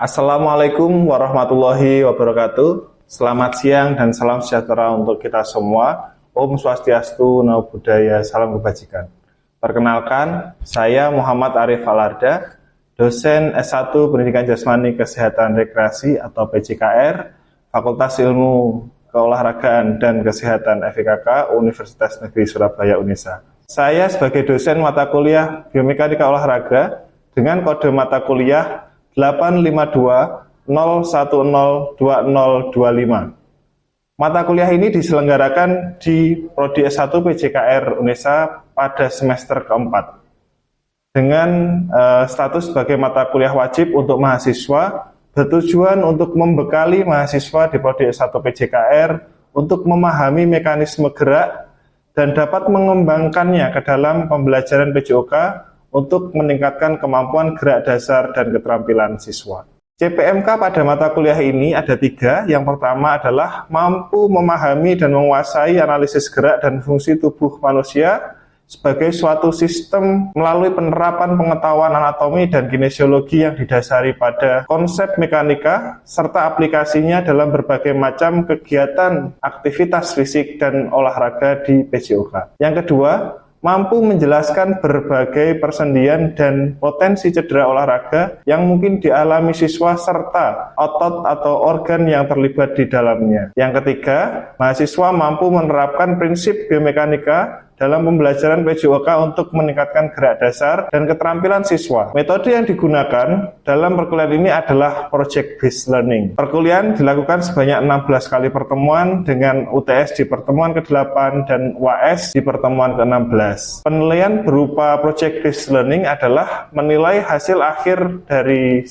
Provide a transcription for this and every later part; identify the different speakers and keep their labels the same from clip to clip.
Speaker 1: Assalamualaikum warahmatullahi wabarakatuh. Selamat siang dan salam sejahtera untuk kita semua. Om Swastiastu, Namo Buddhaya, salam kebajikan. Perkenalkan, saya Muhammad Arif Alarda, dosen S1 Pendidikan Jasmani Kesehatan Rekreasi atau PJKR, Fakultas Ilmu Keolahragaan dan Kesehatan FIKK, Universitas Negeri Surabaya Unesa. Saya sebagai dosen mata kuliah Biomekanika Olahraga dengan kode mata kuliah 85201020025. Mata kuliah ini diselenggarakan di Prodi S1 PJKR Unesa pada semester keempat dengan status sebagai mata kuliah wajib untuk mahasiswa, bertujuan untuk membekali mahasiswa di Prodi S1 PJKR untuk memahami mekanisme gerak dan dapat mengembangkannya ke dalam pembelajaran PJOK untuk meningkatkan kemampuan gerak dasar dan keterampilan siswa. CPMK pada mata kuliah ini ada 3. Yang pertama adalah mampu memahami dan menguasai analisis gerak dan fungsi tubuh manusia sebagai suatu sistem melalui penerapan pengetahuan anatomi dan kinesiologi yang didasari pada konsep mekanika serta aplikasinya dalam berbagai macam kegiatan aktivitas fisik dan olahraga di PJOK. Yang kedua, mampu menjelaskan berbagai persendian dan potensi cedera olahraga yang mungkin dialami siswa serta otot atau organ yang terlibat di dalamnya. Yang ketiga, mahasiswa mampu menerapkan prinsip biomekanika dalam pembelajaran PJOK untuk meningkatkan gerak dasar dan keterampilan siswa. Metode yang digunakan dalam perkuliahan ini adalah Project Based Learning. Perkuliahan dilakukan sebanyak 16 kali pertemuan dengan UTS di pertemuan ke-8 dan UAS di pertemuan ke-16. Penilaian berupa Project Based Learning adalah menilai hasil akhir dari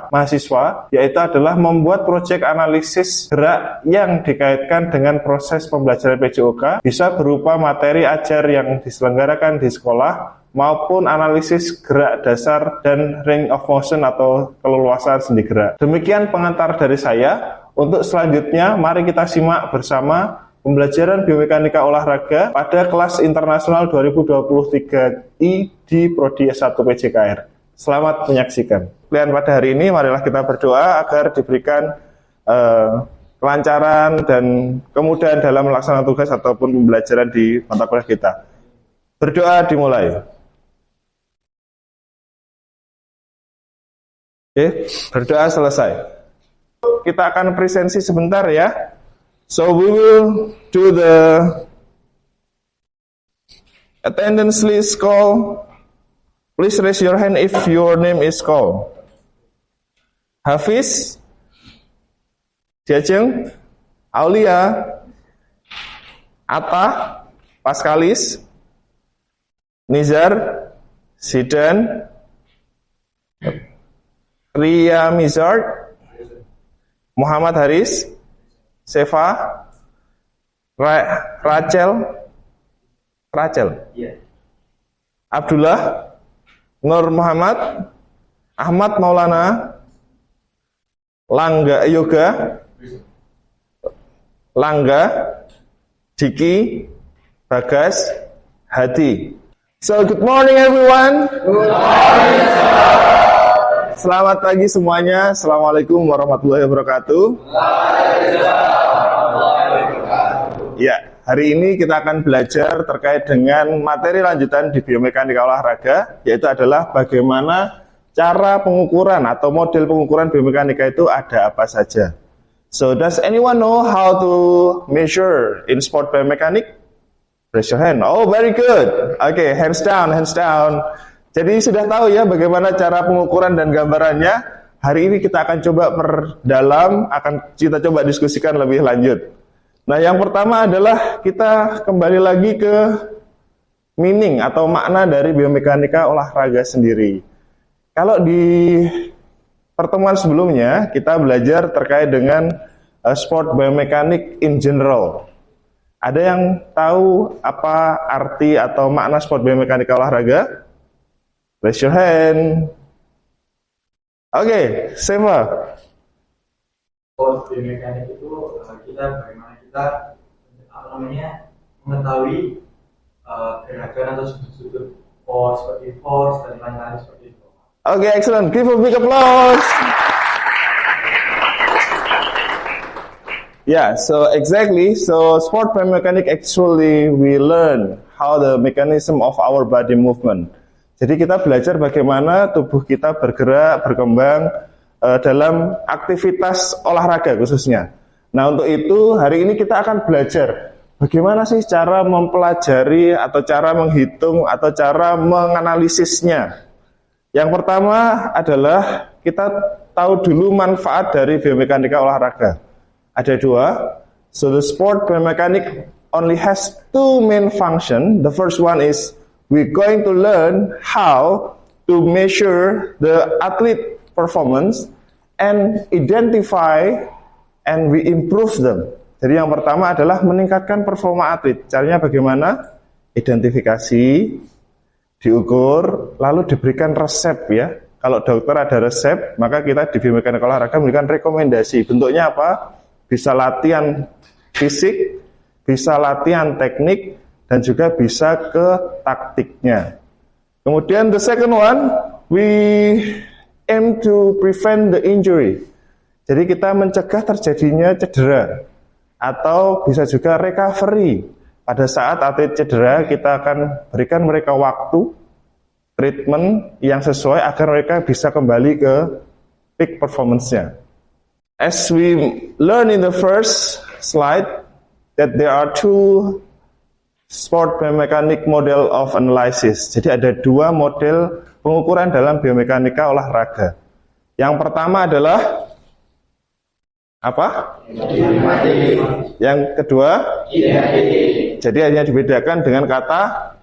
Speaker 1: mahasiswa, yaitu adalah membuat proyek analisis gerak yang dikaitkan dengan proses pembelajaran PJOK, bisa berupa materi ajar yang diselenggarakan di sekolah maupun analisis gerak dasar dan range of motion atau keleluasan sendi gerak. Demikian pengantar dari saya. Untuk selanjutnya, mari kita simak bersama pembelajaran biomekanika olahraga pada kelas internasional 2023I di Prodi S1 PJKR. Selamat menyaksikan. Kemudian pada hari ini, marilah kita berdoa agar diberikan kelancaran dan kemudahan dalam melaksanakan tugas ataupun pembelajaran di mata kuliah kita. Berdoa dimulai. Oke, berdoa selesai. Kita akan presensi sebentar ya. So we will do the attendance list call. Please raise your hand if your name is called. Hafiz, Jajeng, Aulia, Atta, Paskalis, Nizar, Zidan, Ria Mizard, Muhammad Haris, Seva, Rachel, Abdullah, Nur Muhammad, Ahmad Maulana, Langga Yoga, Langga, Diki, Bagas, Hadi. So good morning everyone. Good morning. Selamat pagi semuanya. Assalamualaikum warahmatullahi wabarakatuh. Ya, hari ini kita akan belajar terkait dengan materi lanjutan di biomekanika olahraga, yaitu adalah bagaimana cara pengukuran atau model pengukuran biomekanika itu ada apa saja. So, does anyone know how to measure in sport biomechanics? Raise your hand. Oh, very good. Okay, hands down, hands down. Jadi sudah tahu ya bagaimana cara pengukuran dan gambarannya. Hari ini kita akan coba perdalam, akan kita coba diskusikan lebih lanjut. Nah, yang pertama adalah kita kembali lagi ke meaning atau makna dari biomekanika olahraga sendiri. Kalau di pertemuan sebelumnya kita belajar terkait dengan sport biomechanics in general. Ada yang tahu apa arti atau makna sport biomekanika olahraga? Raise your hand. Oke, Seva.
Speaker 2: Sport biomekanik itu bagaimana kita mengetahui gerakan atau sudut-sudut force dan lain-lain seperti itu.
Speaker 1: Oke, excellent. Give a big applause. Yeah, so exactly. So sport biomechanics actually we learn how the mechanism of our body movement. Jadi kita belajar bagaimana tubuh kita bergerak, berkembang dalam aktivitas olahraga khususnya. Nah, untuk itu hari ini kita akan belajar bagaimana sih cara mempelajari atau cara menghitung atau cara menganalisisnya. Yang pertama adalah kita tahu dulu manfaat dari biomekanika olahraga. Ada dua. So the sport biomechanic only has two main function. The first one is we're going to learn how to measure the athlete performance and identify and we improve them. Jadi yang pertama adalah meningkatkan performa atlet. Caranya bagaimana? Identifikasi, diukur, lalu diberikan resep ya. Kalau dokter ada resep, maka kita di biomekanika olahraga memberikan rekomendasi. Bentuknya apa? Bisa latihan fisik, bisa latihan teknik, dan juga bisa ke taktiknya. Kemudian the second one, we aim to prevent the injury. Jadi kita mencegah terjadinya cedera, atau bisa juga recovery. Pada saat atlet cedera, kita akan berikan mereka waktu, treatment yang sesuai agar mereka bisa kembali ke peak performance-nya. As we learn in the first slide, that there are two sport biomechanic model of analysis. Jadi ada dua model pengukuran dalam biomekanika olahraga. Yang pertama adalah apa? Yang kedua? Jadi hanya dibedakan dengan kata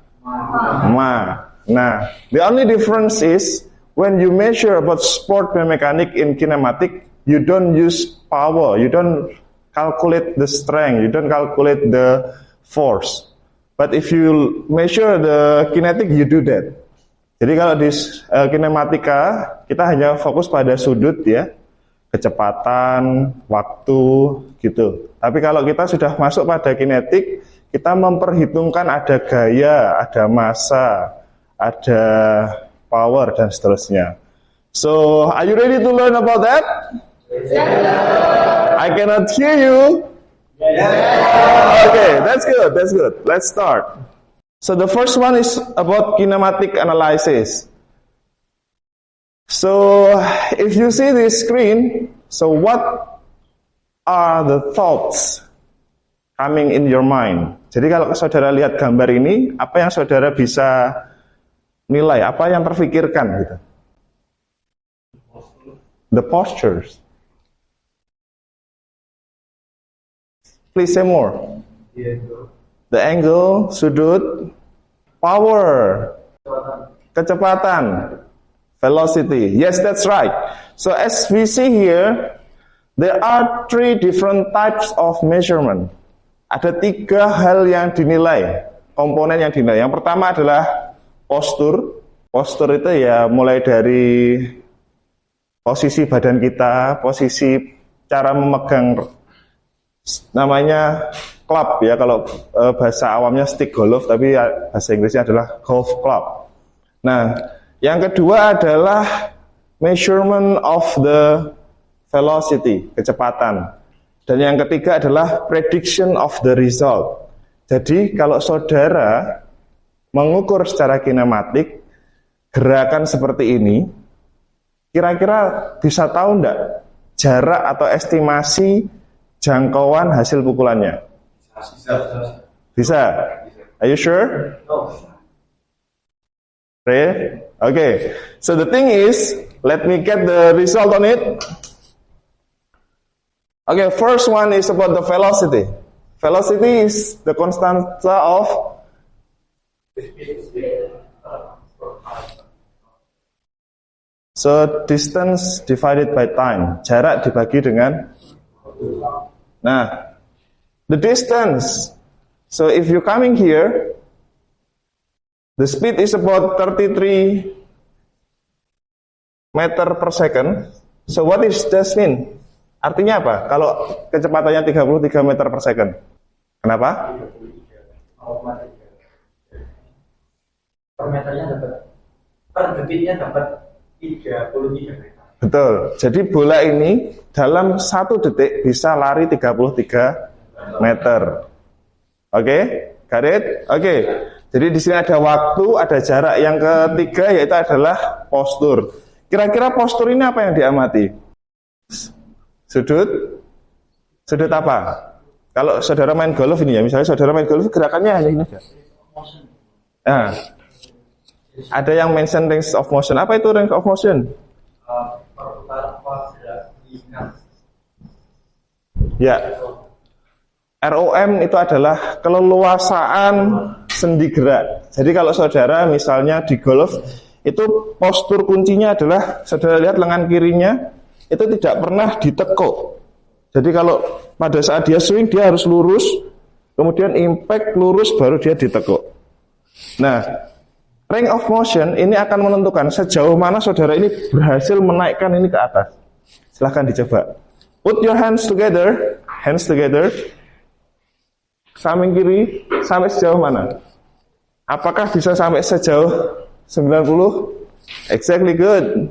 Speaker 1: ma. Nah, the only difference is when you measure about sport biomechanic in kinematic, you don't use power, you don't calculate the strength, you don't calculate the force. But if you measure the kinetic, you do that. Jadi kalau di kinematika, kita hanya fokus pada sudut ya, kecepatan, waktu, gitu. Tapi kalau kita sudah masuk pada kinetik, kita memperhitungkan ada gaya, ada massa, ada power, dan seterusnya. So, are you ready to learn about that? I cannot hear you. Okay, that's good, that's good. Let's start. So, the first one is about kinematic analysis. So, if you see this screen, so what are the thoughts coming in your mind? Jadi kalau saudara lihat gambar ini, apa yang saudara bisa nilai, apa yang terfikirkan gitu? The postures. Please say more. The angle, sudut, power, kecepatan, velocity. Yes, that's right. So as we see here, there are three different types of measurement. Ada tiga hal yang dinilai, komponen yang dinilai. Yang pertama adalah postur. Postur itu ya mulai dari posisi badan kita, posisi cara memegang, namanya club ya, kalau bahasa awamnya stick golf, tapi bahasa Inggrisnya adalah golf club. Nah, yang kedua adalah measurement of the velocity, kecepatan. Dan yang ketiga adalah prediction of the result. Jadi kalau saudara mengukur secara kinematik gerakan seperti ini, kira-kira bisa tahu enggak jarak atau estimasi jangkauan hasil pukulannya? Bisa. Are you sure? Really? Okay. So the thing is, let me get the result on it. Okay, first one is about the velocity. Velocity is the constanta of distance divided by time. Jarak dibagi dengan. Nah, the distance. So if you're coming here, the speed is about 33 meter per second. So what is that mean? Artinya apa? Kalau kecepatannya 33 meter per second. Kenapa?
Speaker 2: Per meternya dapat, per detiknya dapat 33 meter.
Speaker 1: Betul. Jadi bola ini dalam 1 detik bisa lari 33 meter. Oke? Got it? Oke. Jadi di sini ada waktu, ada jarak. Yang ketiga yaitu adalah postur. Kira-kira postur ini apa yang diamati? Sudut? Sudut apa? Kalau saudara main golf ini ya, misalnya saudara main golf gerakannya hanya ini aja. Nah, ada yang mention range of motion. Apa itu range of motion? Ya, ROM itu adalah keleluasaan sendi gerak. Jadi kalau saudara misalnya di golf, itu postur kuncinya adalah saudara lihat lengan kirinya itu tidak pernah ditekuk. Jadi kalau pada saat dia swing dia harus lurus, kemudian impact lurus baru dia ditekuk. Nah, range of motion ini akan menentukan sejauh mana saudara ini berhasil menaikkan ini ke atas. Silahkan dicoba. Put your hands together. Samping kiri, sampai sejauh mana? Apakah bisa sampai sejauh 90? Exactly, good.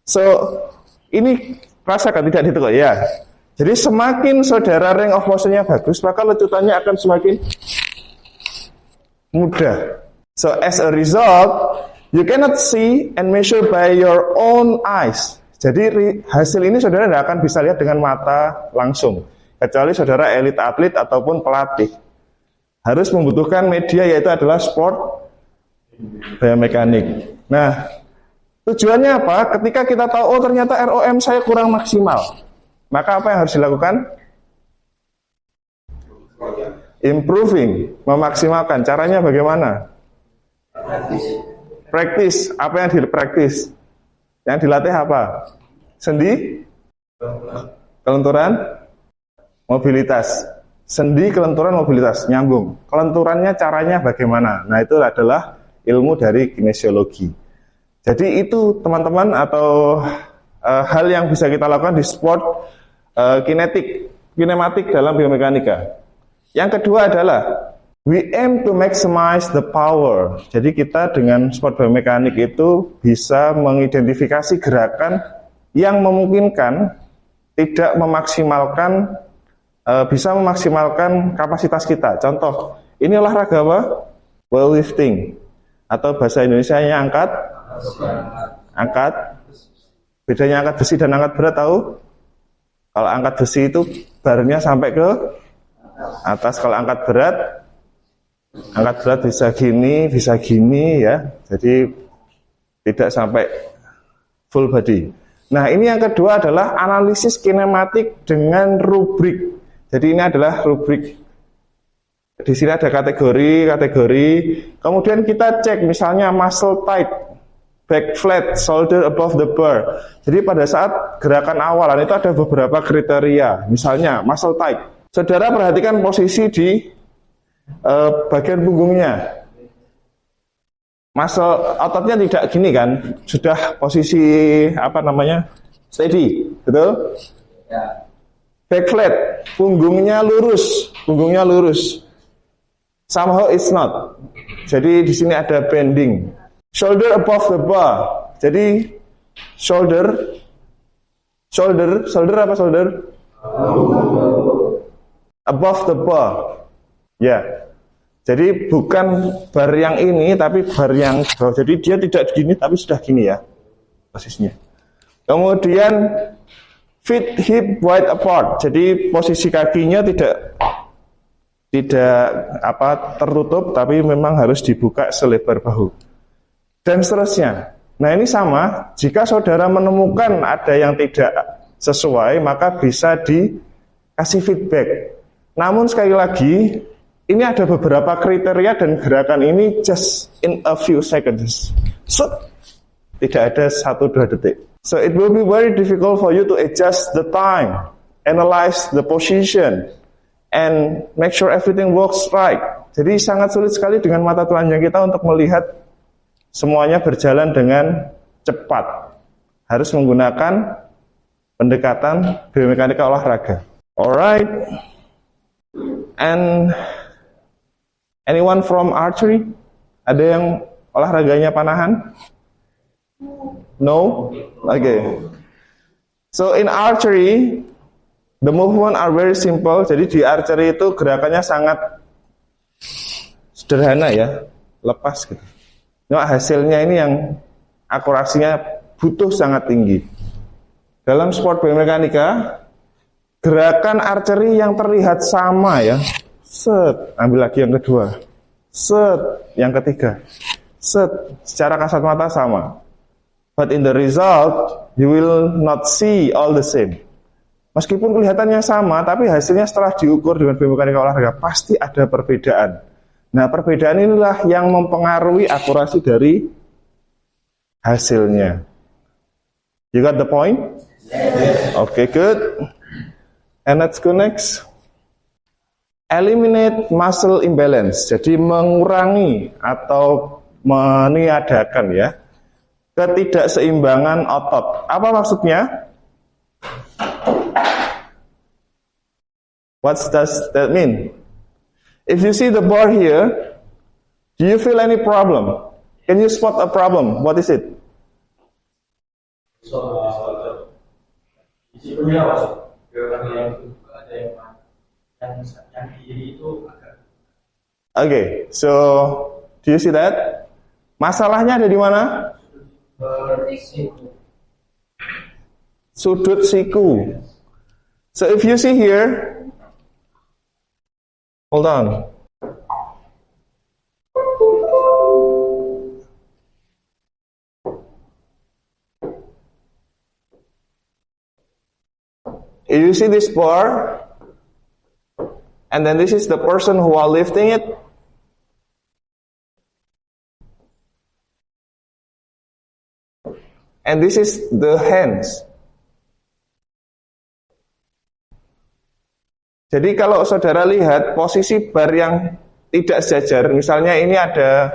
Speaker 1: So, ini rasakan tidak ditekuk ya. Jadi semakin saudara range of motion-nya bagus, maka lecutannya akan semakin mudah. So as a result, you cannot see and measure by your own eyes. Jadi hasil ini saudara tidak akan bisa lihat dengan mata langsung, kecuali saudara elit atlet ataupun pelatih. Harus membutuhkan media yaitu adalah sport biomekanik. Nah, tujuannya apa? Ketika kita tahu, oh ternyata ROM saya kurang maksimal, maka apa yang harus dilakukan? Improving, memaksimalkan. Caranya bagaimana? Practice. Apa yang dipraktis? Yang dilatih apa? Sendi? Kelenturan? Mobilitas. Sendi, kelenturan, mobilitas. Nyambung. Kelenturannya caranya bagaimana? Nah, itu adalah ilmu dari kinesiologi. Jadi itu teman-teman atau hal yang bisa kita lakukan di sport kinematik dalam biomekanika. Yang kedua adalah we aim to maximize the power. Jadi kita dengan sport biomekanik itu bisa mengidentifikasi gerakan yang memungkinkan tidak memaksimalkan, bisa memaksimalkan kapasitas kita. Contoh, ini olahraga apa? Weightlifting. Atau bahasa Indonesianya angkat. Bedanya angkat besi dan angkat berat tahu? Kalau angkat besi itu barnya sampai ke atas. Kalau angkat berat bisa gini ya. Jadi tidak sampai full body. Nah, ini yang kedua adalah analisis kinematik dengan rubrik. Jadi ini adalah rubrik. Di sini ada kategori. Kemudian kita cek misalnya muscle tight, back flat, shoulder above the bar. Jadi pada saat gerakan awalan itu ada beberapa kriteria. Misalnya muscle tight. Saudara perhatikan posisi di bagian punggungnya. Ototnya tidak gini kan, sudah posisi steady, betul? Ya. Back flat, punggungnya lurus. Somehow it's not. Jadi di sini ada bending. Shoulder above the bar. Jadi shoulder apa shoulder? Above the bar. Ya. Jadi bukan bar yang ini tapi bar yang bawah. Jadi dia tidak gini tapi sudah gini ya posisinya. Kemudian feet hip wide apart. Jadi posisi kakinya tidak tertutup tapi memang harus dibuka selebar bahu. Dan seterusnya. Nah, ini sama, jika saudara menemukan ada yang tidak sesuai maka bisa dikasih feedback. Namun sekali lagi ini ada beberapa kriteria dan gerakan ini just in a few seconds. So, tidak ada 1-2 detik. So it will be very difficult for you to adjust the time, analyze the position, and make sure everything works right. Jadi sangat sulit sekali dengan mata telanjang kita untuk melihat semuanya berjalan dengan cepat. Harus menggunakan pendekatan biomekanika olahraga. Alright. And anyone from archery? Ada yang olahraganya panahan? No? Okay. So in archery, the movement are very simple. Jadi di archery itu gerakannya sangat sederhana ya, lepas gitu. Nah, hasilnya ini yang akurasinya butuh sangat tinggi. Dalam sport biomekanika, gerakan archery yang terlihat sama ya. Set, ambil lagi yang kedua. Set, yang ketiga. Set, secara kasat mata sama. But in the result, you will not see all the same. Meskipun kelihatannya sama, tapi hasilnya setelah diukur dengan biomekanika olahraga pasti ada perbedaan. Nah, perbedaan inilah yang mempengaruhi akurasi dari hasilnya. You got the point? Yes. Okay, good. And let's go next. Eliminate muscle imbalance. Jadi mengurangi atau meniadakan ya ketidakseimbangan otot. Apa maksudnya? What does that mean? If you see the bar here, do you feel any problem? Can you spot a problem? What is it? Okay, so do you see that? Masalahnya ada di mana? Sudut siku. So if you see here, hold on. If you see this bar, and then this is the person who are lifting it. And this is the hands. Jadi kalau saudara lihat posisi bar yang tidak sejajar, misalnya ini ada,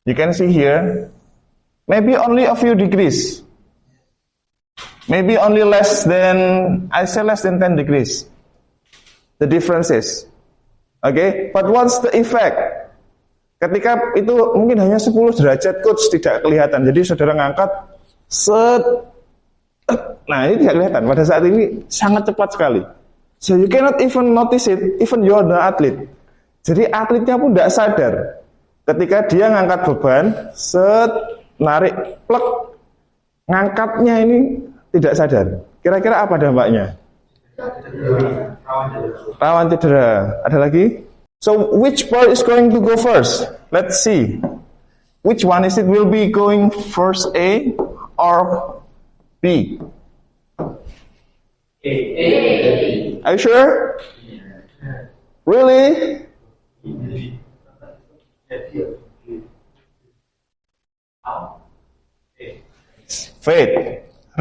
Speaker 1: you can see here, maybe only a few degrees, maybe only less than 10 degrees, the differences, okay? But what's the effect? Ketika itu mungkin hanya 10 derajat coach tidak kelihatan, jadi saudara ngangkat, set, nah ini tidak kelihatan. Pada saat ini sangat cepat sekali. So you cannot even notice it, even you're the athlete. Jadi atletnya pun tidak sadar. Ketika dia ngangkat beban, set, narik, plek, ngangkatnya ini tidak sadar. Kira-kira apa dampaknya? Rawan cedera. Ada lagi? So which part is going to go first? Let's see. Which one is it will be going first, A or B?
Speaker 2: A.
Speaker 1: Are you sure? Really? Wait.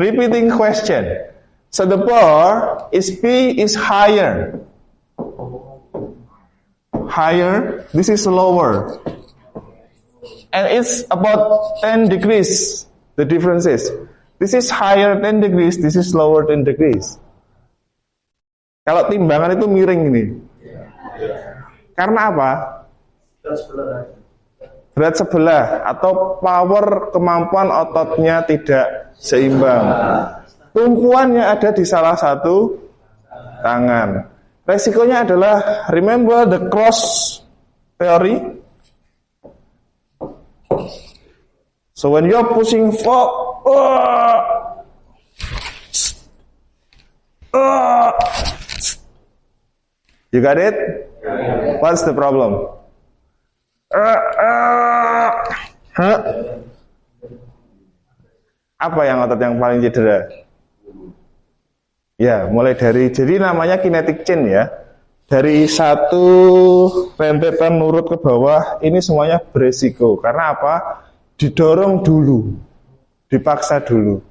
Speaker 1: Repeating question. So the bar is B is higher. Higher, this is lower. And it's about 10 degrees, the difference is. This is higher 10 degrees, this is lower 10 degrees. Kalau timbangan itu miring ini. Karena apa? Berat sebelah atau power kemampuan ototnya tidak seimbang. Tumpuannya ada di salah satu tangan. Resikonya adalah, remember the cross theory? So when you're pushing forward, you got it? What's the problem? Apa yang otot yang paling cedera? Ya, mulai dari, jadi namanya kinetic chain ya. Dari satu rentetan nurut ke bawah, ini semuanya beresiko. Karena apa? Didorong dulu, dipaksa dulu.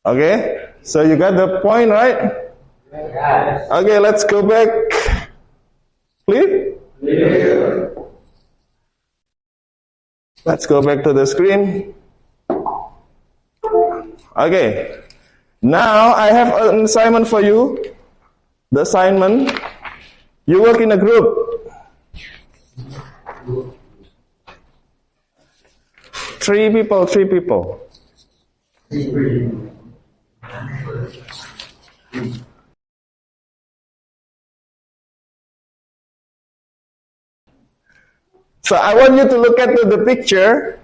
Speaker 1: Okay, so you got the point, right? Okay, let's go back. Clear? Let's go back to the screen. Okay. Now I have an assignment for you. The assignment, you work in a group. Three people. So I want you to look at the picture,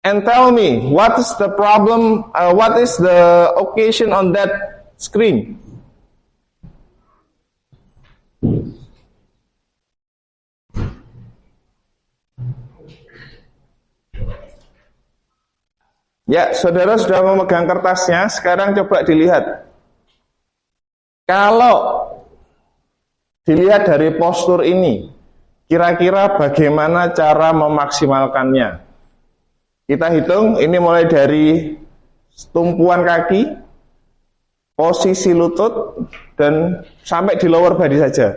Speaker 1: and tell me what is the problem, what is the occasion on that screen. Ya, saudara sudah memegang kertasnya, sekarang coba dilihat. Kalau dilihat dari postur ini, kira-kira bagaimana cara memaksimalkannya? Kita hitung, ini mulai dari tumpuan kaki, posisi lutut, dan sampai di lower body saja.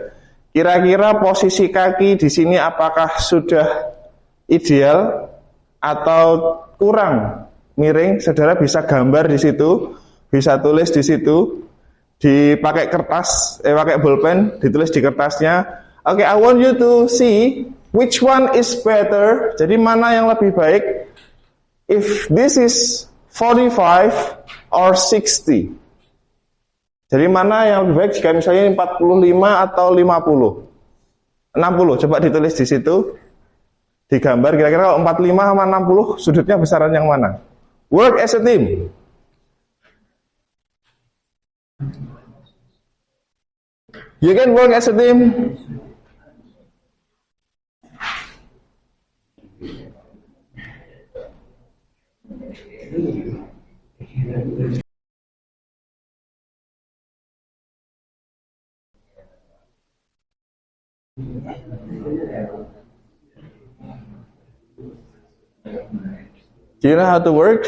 Speaker 1: Kira-kira posisi kaki di sini apakah sudah ideal atau kurang miring? Saudara bisa gambar di situ, bisa tulis di situ, dipakai kertas, pakai bolpen, ditulis di kertasnya. Okay, I want you to see which one is better. Jadi mana yang lebih baik? If this is 45 or 60. Jadi mana yang lebih baik jika misalnya 45 atau 50? 60, coba ditulis di situ. Digambar kira-kira kalau 45 sama 60 sudutnya besaran yang mana? Work as a team. You can work as a team. Do you know how to work?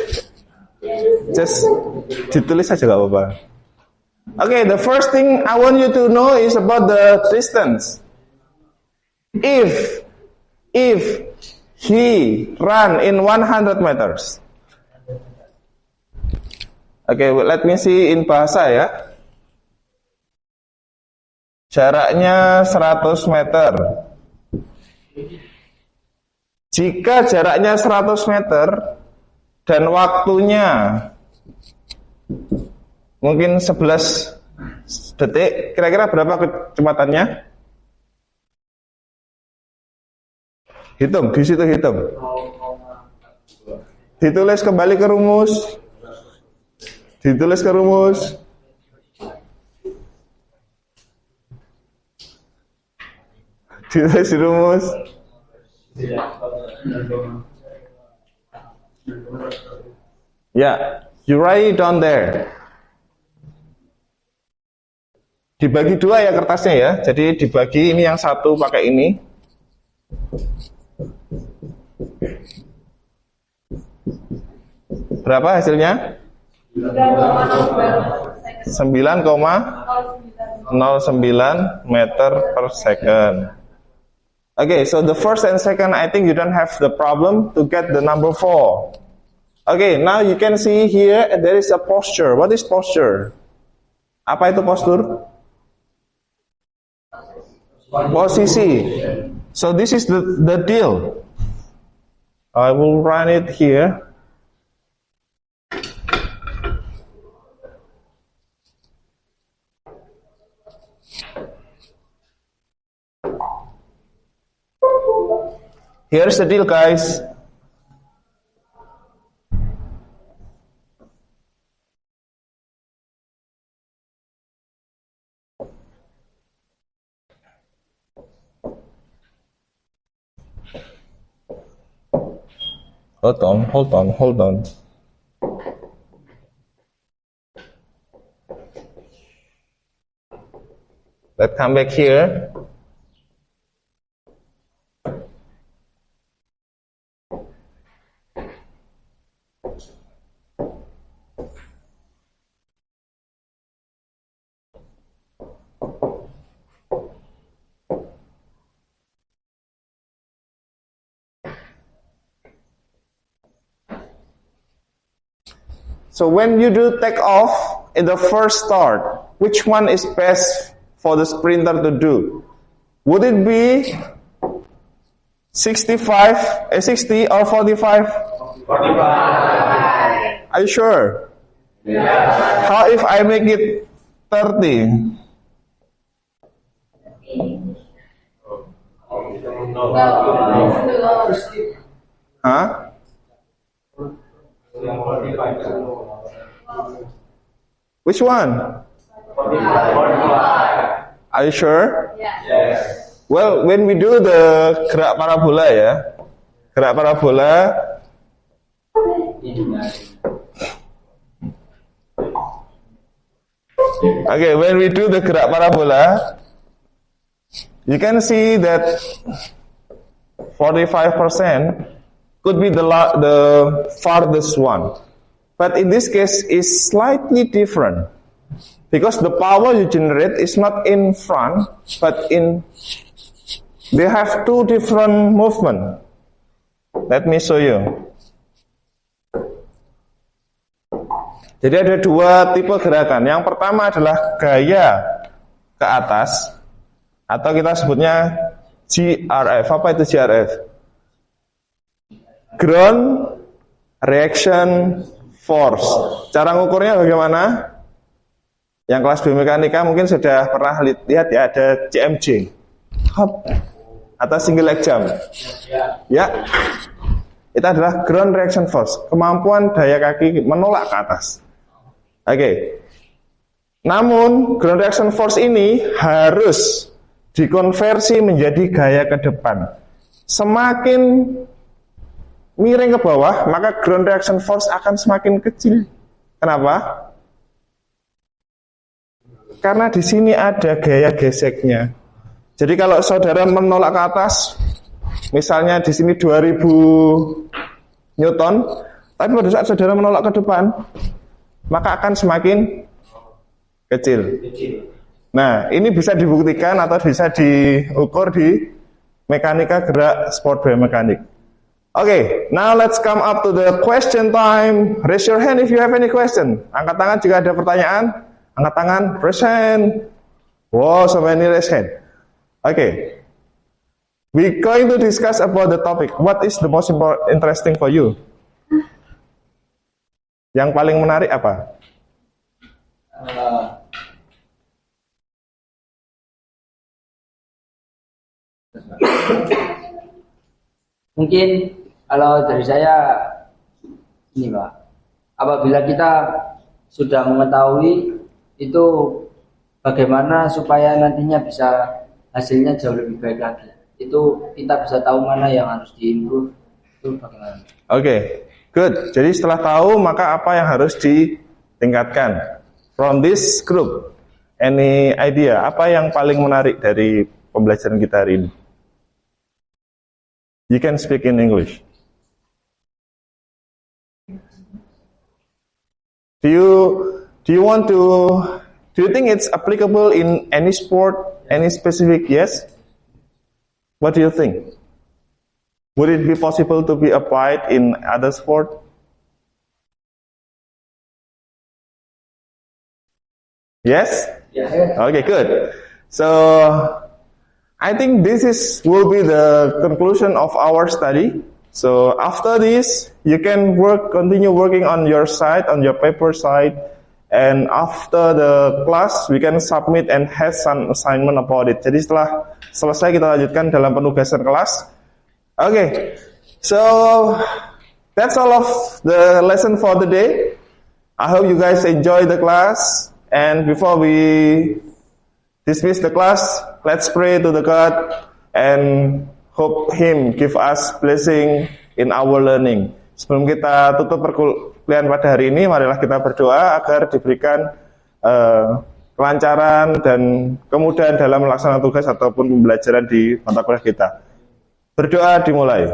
Speaker 1: Just ditulis saja gak apa-apa. Okay, the first thing I want you to know is about the distance. If he run in 100 meters. Okay, let me see in bahasa ya. Jaraknya 100 meter. Jika jaraknya 100 meter dan waktunya mungkin 11 detik, kira-kira berapa kecepatannya? Hitung, di situ hitung. Ditulis kembali ke rumus. Ditulis ke rumus. Ditulis di rumus. Ya, you write it down there. Dibagi dua ya kertasnya ya. Jadi dibagi, ini yang satu pakai ini. Berapa hasilnya? 9,09 meter per second. Okay, so the first and second, I think you don't have the problem to get the number 4. Okay, now you can see here there is a posture. What is posture? Apa itu postur? Posisi. So this is the deal. I will run it here. Here's the deal, guys. Hold on. Let's come back here. So when you do take off in the first start, which one is best for the sprinter to do? Would it be 60 or 45?
Speaker 2: 45.
Speaker 1: Are you sure?
Speaker 2: Yes.
Speaker 1: How if I make it 30? Huh? Which one?
Speaker 2: 45.
Speaker 1: Are you sure?
Speaker 2: Yes.
Speaker 1: Well, when we do the gerak parabola ya, gerak parabola, okay, when we do the gerak parabola, you can see that 45% could be the farthest one. But in this case, is slightly different. Because the power you generate is not in front, but they have two different movement. Let me show you. Jadi ada dua tipe gerakan. Yang pertama adalah gaya ke atas, atau kita sebutnya GRF. Apa itu GRF? Ground Reaction Force. Cara ngukurnya bagaimana? Yang kelas B mekanika mungkin sudah pernah lihat ya, ada CMJ hop atau single leg jump ya, itu adalah ground reaction force, kemampuan daya kaki menolak ke atas. Oke. Namun ground reaction force ini harus dikonversi menjadi gaya ke depan. Semakin miring ke bawah, maka ground reaction force akan semakin kecil. Kenapa? Karena di sini ada gaya geseknya. Jadi kalau saudara menolak ke atas, misalnya di sini 2000 Newton, tapi pada saat saudara menolak ke depan, maka akan semakin kecil. Nah, ini bisa dibuktikan atau bisa diukur di mekanika gerak sport biomekanik. Okay, now let's come up to the question time. Raise your hand if you have any question. Angkat tangan jika ada pertanyaan. Angkat tangan, raise hand. Wow, so many raise hand. Okay. We're going to discuss about the topic. What is the most interesting for you? Yang paling menarik apa?
Speaker 3: Mungkin kalau dari saya ini Pak, apabila kita sudah mengetahui itu bagaimana supaya nantinya bisa hasilnya jauh lebih baik lagi, itu kita bisa tahu mana yang harus diimprove, itu bagaimana?
Speaker 1: Oke, good. Jadi setelah tahu maka apa yang harus ditingkatkan? From this group, any idea? Apa yang paling menarik dari pembelajaran kita hari ini? You can speak in English. Do you think it's applicable in any sport, any specific? Yes? What do you think? Would it be possible to be applied in other sport? Yes?
Speaker 2: Yes.
Speaker 1: Okay, good. So I think this will be the conclusion of our study. So after this, you can continue working on your side, on your paper side, and after the class, we can submit and have some assignment about it. Jadi setelah selesai kita lanjutkan dalam penugasan kelas. Okay, so that's all of the lesson for the day. I hope you guys enjoy the class. And before we dismiss the class, let's pray to the God and hope Him give us blessing in our learning. Sebelum kita tutup perkuliahan pada hari ini, marilah kita berdoa agar diberikan kelancaran dan kemudahan dalam melaksanakan tugas ataupun pembelajaran di mata kuliah kita. Berdoa dimulai.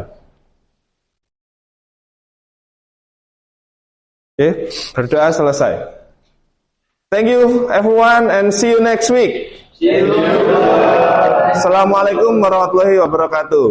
Speaker 1: Oke, berdoa selesai. Thank you everyone and see you next week. Assalamualaikum warahmatullahi wabarakatuh.